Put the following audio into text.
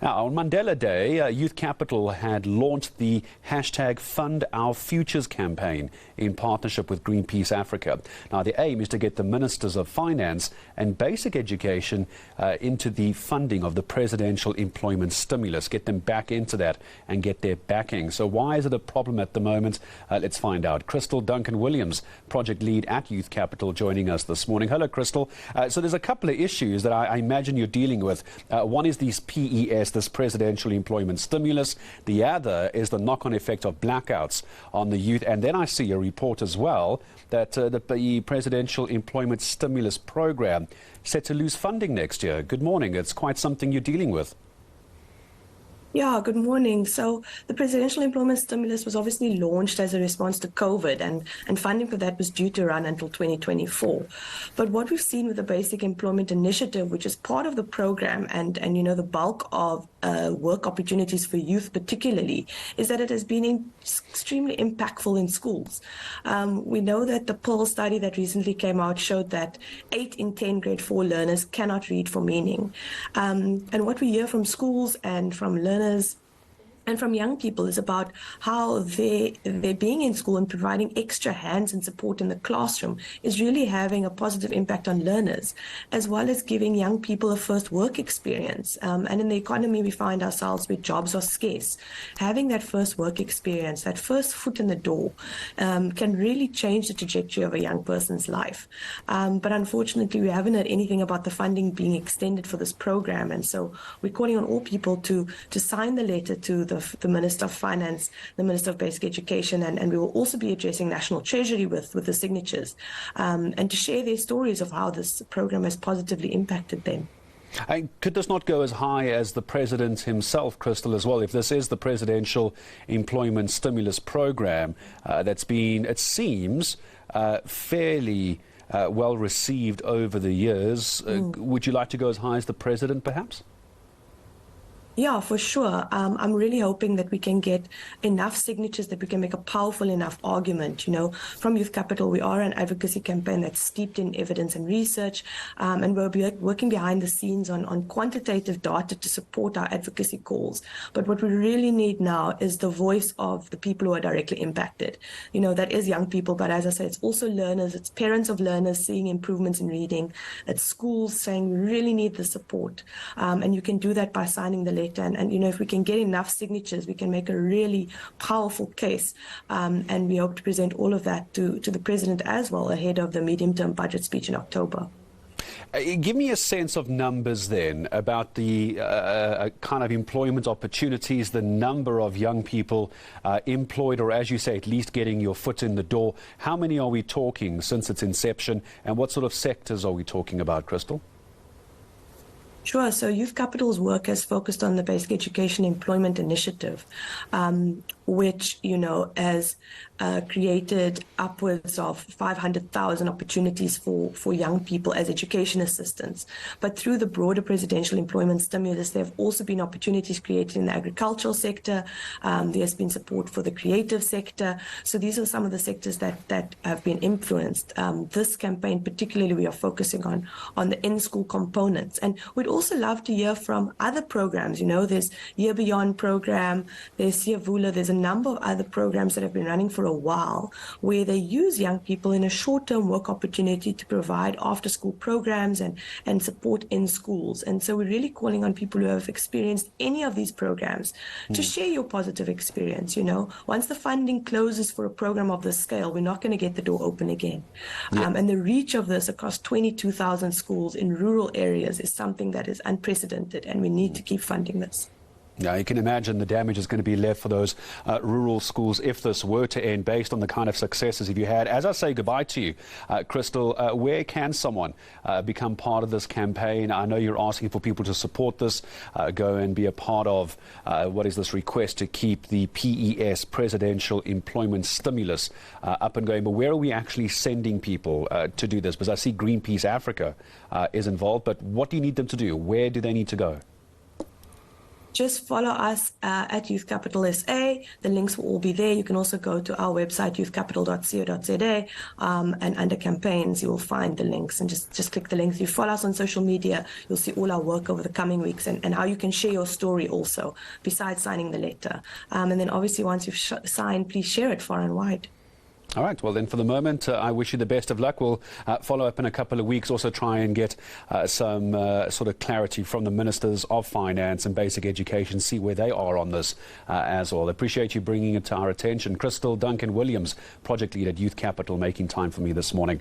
Now, on Mandela Day, Youth Capital had launched the hashtag Fund Our Futures campaign in partnership with Greenpeace Africa. Now, the aim is to get the Ministers of Finance and Basic Education into the funding of the presidential employment stimulus, get them back into that and get their backing. So why is it a problem at the moment? Let's find out. Crystal Duncan-Williams, project lead at Youth Capital, joining us this morning. Hello, Crystal. So there's a couple of issues that I imagine you're dealing with. One is these PES, this presidential employment stimulus. The other is the knock-on effect of blackouts on the youth. And then I see a report as well that the presidential employment stimulus program set to lose funding next year. Good morning. It's quite something you're dealing with. Yeah, good morning. So the presidential employment stimulus was obviously launched as a response to COVID, and funding for that was due to run until 2024. But what we've seen with the Basic Employment Initiative, which is part of the program and you know, the bulk of work opportunities for youth particularly, is that it has been extremely impactful in schools. We know that the Pearl study that recently came out showed that 8 in 10 grade 4 learners cannot read for meaning. And what we hear from schools and from learners and from young people is about how they're being in school and providing extra hands and support in the classroom is really having a positive impact on learners, as well as giving young people a first work experience. And in the economy, we find ourselves where jobs are scarce. Having that first work experience, that first foot in the door, can really change the trajectory of a young person's life. But unfortunately, we haven't heard anything about the funding being extended for this program. And so we're calling on all people to sign the letter to the Minister of Finance, the Minister of Basic Education, and we will also be addressing National Treasury with the signatures, and to share their stories of how this program has positively impacted them. And could this not go as high as the President himself, Crystal, as well? If this is the presidential employment stimulus program that's been, it seems, fairly well received over the years, would you like to go as high as the President, perhaps? Yeah, for sure. I'm really hoping that we can get enough signatures that we can make a powerful enough argument. You know, from Youth Capital, we are an advocacy campaign that's steeped in evidence and research, and we'll be working behind the scenes on quantitative data to support our advocacy calls. But what we really need now is the voice of the people who are directly impacted. You know, that is young people, but as I said, it's also learners, it's parents of learners seeing improvements in reading, it's schools saying we really need the support. And you can do that by signing the letter. And you know, if we can get enough signatures, we can make a really powerful case. And we hope to present all of that to the President as well ahead of the medium-term budget speech in October. Give me a sense of numbers then about the kind of employment opportunities, the number of young people employed, or as you say, at least getting your foot in the door. How many are we talking since its inception, and what sort of sectors are we talking about, Crystal? Sure. So Youth Capital's work has focused on the Basic Education Employment Initiative, which, you know, has created upwards of 500,000 opportunities for young people as education assistants. But through the broader presidential employment stimulus, there have also been opportunities created in the agricultural sector. There has been support for the creative sector. So these are some of the sectors that have been influenced. This campaign, particularly, we are focusing on the in-school components. And we'd also love to hear from other programs. You know, there's Year Beyond program, there's Siyavula, there's a number of other programs that have been running for a while where they use young people in a short-term work opportunity to provide after-school programs and support in schools. And so we're really calling on people who have experienced any of these programs to share your positive experience. You know, once the funding closes for a program of this scale, we're not going to get the door open again. And the reach of this across 22,000 schools in rural areas is something that is unprecedented, and we need to keep funding this. Now, you can imagine the damage is going to be left for those rural schools if this were to end, based on the kind of successes you had. As I say goodbye to you, Crystal, where can someone become part of this campaign? I know you're asking for people to support this, go and be a part of what is this request to keep the PES, Presidential Employment Stimulus, up and going. But where are we actually sending people to do this? Because I see Greenpeace Africa is involved, but what do you need them to do? Where do they need to go? just follow us at Youth Capital SA. The links will all be there. You can also go to our website, youthcapital.co.za, and under campaigns, you will find the links, and just click the links. If you follow us on social media, you'll see all our work over the coming weeks, and how you can share your story also, besides signing the letter. And then obviously once you've signed, please share it far and wide. All right. Well, then for the moment, I wish you the best of luck. We'll follow up in a couple of weeks, also try and get some sort of clarity from the Ministers of Finance and Basic Education, see where they are on this as well. Appreciate you bringing it to our attention. Crystal Duncan Williams, Project Lead at Youth Capital, making time for me this morning.